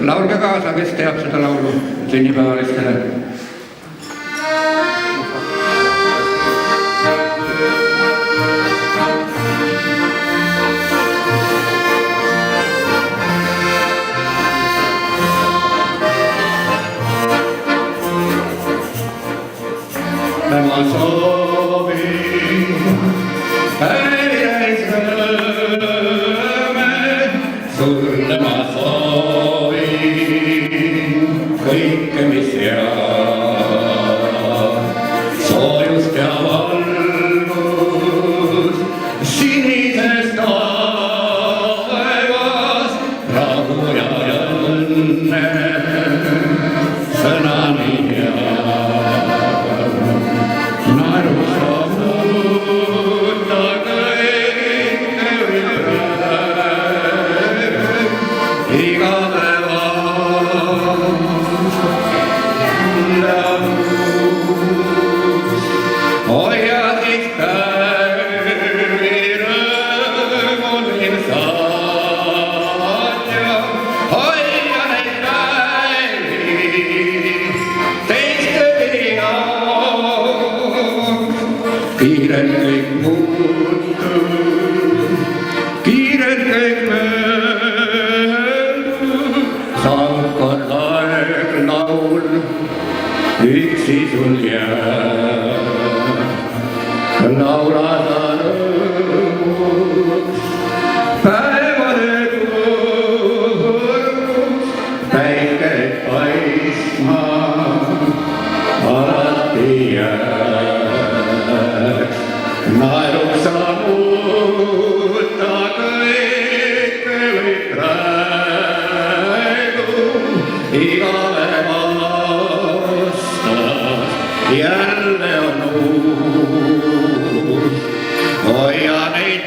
laulge kaasa, kes teab seda laulu sünnipäevalistele. Ma soovin täis rõõme, sulle ma soovin kõike, mis head, soojust ja valgust sinises taevas, rahu ja õnne, sõnani head. Kiiret kõik muutub, kiiret kõik möödub, saab kord aeg laul, üksi sul jääb. Laula sa rõõmus, päevade kurgus, päike paistma alati jääb. Naeruks sa muuta kõike võib praegu, igale vastas jälle on uus. Hoia neid